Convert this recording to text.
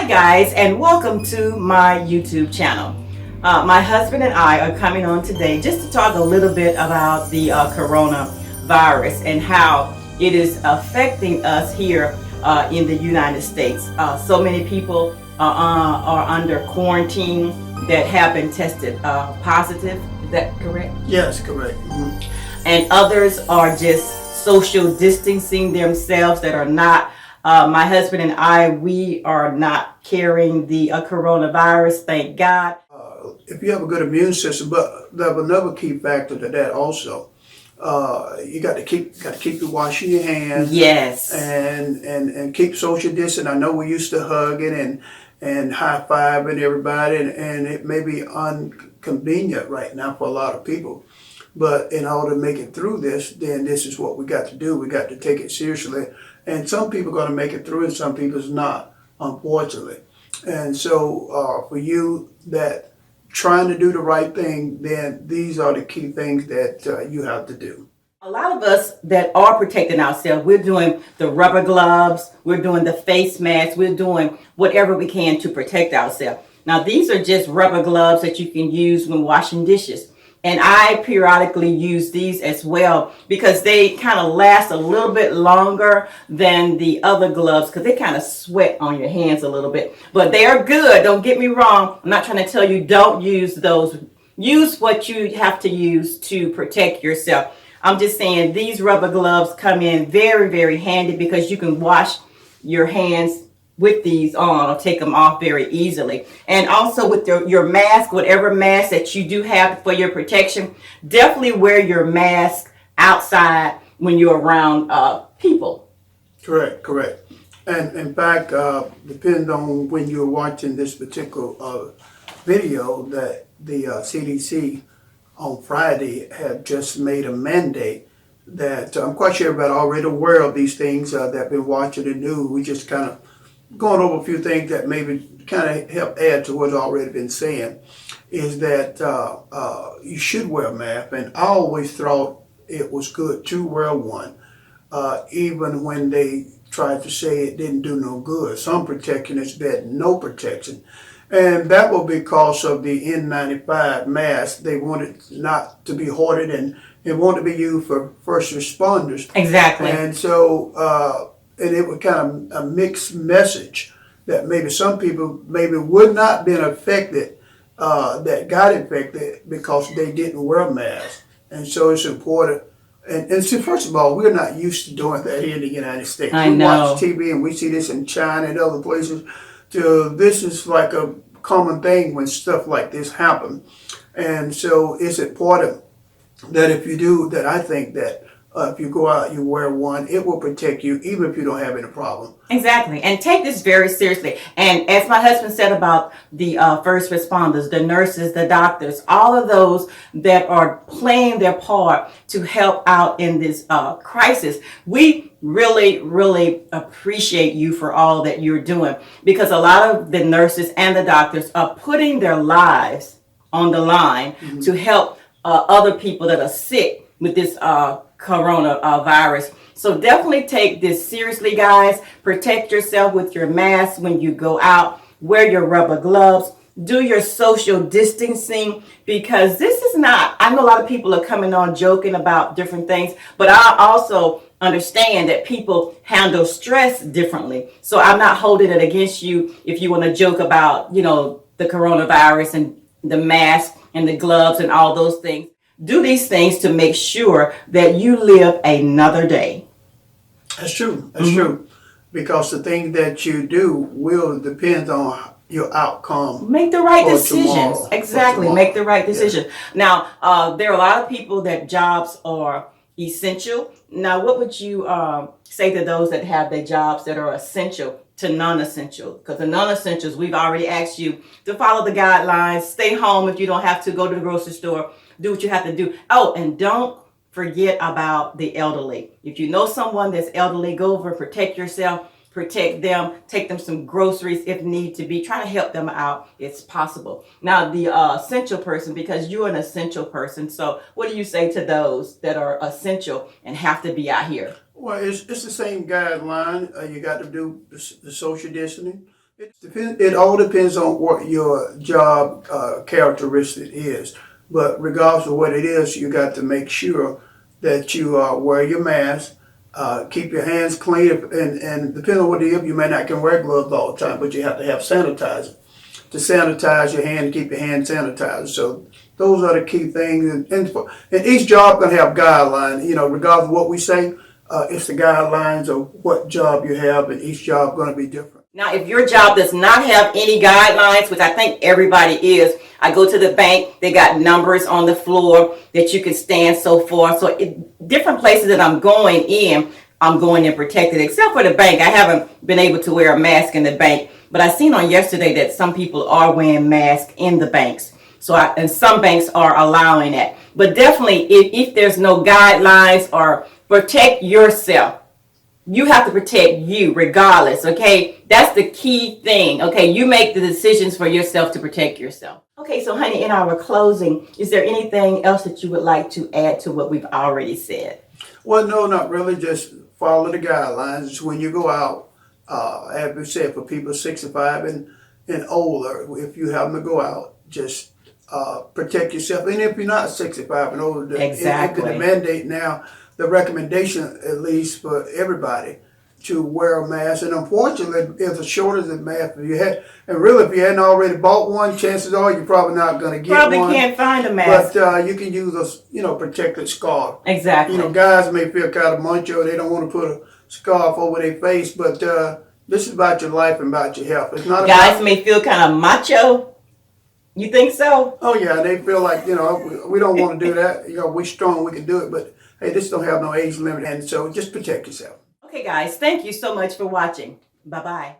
Hi guys, and welcome to my YouTube channel. My husband and I are coming on today just to talk a little bit about the coronavirus and how it is affecting us here in the United States. So many people are under quarantine that have been tested positive. Is that correct? Yes, correct. And others are just social distancing themselves that are not. My husband and I, we are not carrying the coronavirus, thank God. If you have a good immune system, but there's another key factor to that also. You got to keep you washing your hands. Yes. And keep social distance. I know we used to hugging and high fiving everybody, and it may be inconvenient right now for a lot of people. But in order to make it through this, then this is what we got to do. We got to take it seriously. And some people are going to make it through, and some people's not, unfortunately. And so for you that trying to do the right thing, then these are the key things that you have to do. A lot of us that are protecting ourselves, we're doing the rubber gloves, we're doing the face masks, we're doing whatever we can to protect ourselves. Now, these are just rubber gloves that you can use when washing dishes. And I periodically use these as well because they kind of last a little bit longer than the other gloves because they kind of sweat on your hands a little bit. But they are good. Don't get me wrong. I'm not trying to tell you don't use those. Use what you have to use to protect yourself. I'm just saying these rubber gloves come in very, very handy because you can wash your hands with these on or take them off very easily. And also with your mask, whatever mask that you do have for your protection, definitely wear your mask outside when you're around people. Correct. And in fact, depending on when you're watching this particular video, that the CDC on Friday have just made a mandate that I'm quite sure everybody already aware of these things that been watching the news. We just kind of going over a few things that maybe kind of help add to what's already been saying, is that you should wear a mask. And I always thought it was good to wear one, even when they tried to say it didn't do no good. Some protection is better than no protection. And that was because of the N95 mask. They wanted not to be hoarded and it wanted to be used for first responders. Exactly. And so, and it was kind of a mixed message that maybe some people maybe would not been affected, that got infected because they didn't wear masks. And so it's important. And see, first of all, we're not used to doing that here in the United States. I we know. watch TV and we see this in China and other places. This is like a common thing when stuff like this happen. And so it's important that if you do, that I think that if you go out, you wear one, it will protect you even if you don't have any problem. Exactly. And take this very seriously. And as my husband said about the first responders, the nurses, the doctors, all of those that are playing their part to help out in this crisis, we really, really appreciate you for all that you're doing, because a lot of the nurses and the doctors are putting their lives on the line to help other people that are sick with this coronavirus. So definitely take this seriously, guys. Protect yourself with your mask when you go out. Wear your rubber gloves. Do your social distancing, because this is not, I know a lot of people are coming on joking about different things, but I also understand that people handle stress differently. So I'm not holding it against you if you want to joke about, the coronavirus and the mask and the gloves and all those things. Do these things to make sure that you live another day. That's true. That's true. Because the thing that you do will depend on your outcome. Make the right decisions. Tomorrow, exactly. Make the right decision. Yeah. Now, there are a lot of people that jobs are essential. Now, what would you say to those that have their jobs that are essential to non-essential? Because the non-essentials, we've already asked you to follow the guidelines, stay home if you don't have to, go to the grocery store, do what you have to do. Oh, and don't forget about the elderly. If you know someone that's elderly, go over and protect yourself, protect them, take them some groceries if need to be. Try to help them out. It's possible. Now, the essential person, because you're an essential person. So what do you say to those that are essential and have to be out here? Well, it's the same guideline. You got to do the social distancing. It all depends on what your job characteristic is. But regardless of what it is, you got to make sure that you wear your mask, keep your hands clean, and depending on what it is, you may not can wear gloves all the time, but you have to have sanitizer to sanitize your hand and keep your hand sanitized. So those are the key things. And each job going to have guidelines, regardless of what we say, it's the guidelines of what job you have, and each job going to be different. Now, if your job does not have any guidelines, which I think everybody is, I go to the bank, they got numbers on the floor that you can stand, so forth. So different places that I'm going in protected, except for the bank. I haven't been able to wear a mask in the bank, but I seen on yesterday that some people are wearing masks in the banks. And some banks are allowing that. But definitely, if there's no guidelines or protect yourself, you have to protect you regardless, okay? That's the key thing, okay? You make the decisions for yourself to protect yourself. Okay, so honey, in our closing, is there anything else that you would like to add to what we've already said? Well, no, not really. Just follow the guidelines. When you go out, as we said, for people 65 and older, if you happen to go out, just protect yourself. And if you're not 65 and older, Exactly. the mandate now, the recommendation, at least for everybody, to wear a mask. And unfortunately, it's a shortage of mask. If you hadn't already bought one, chances are you're probably not going to get Probably one. can't find a mask. But you can use a, protective scarf. Exactly. Guys may feel kind of macho. They don't want to put a scarf over their face. But this is about your life and about your health. It's not Guys may feel kind of macho. You think so? Oh yeah, they feel like we don't want to do that. We're strong, we can do it. But hey, this don't have no age limit, and so just protect yourself. Okay, guys, thank you so much for watching. Bye-bye.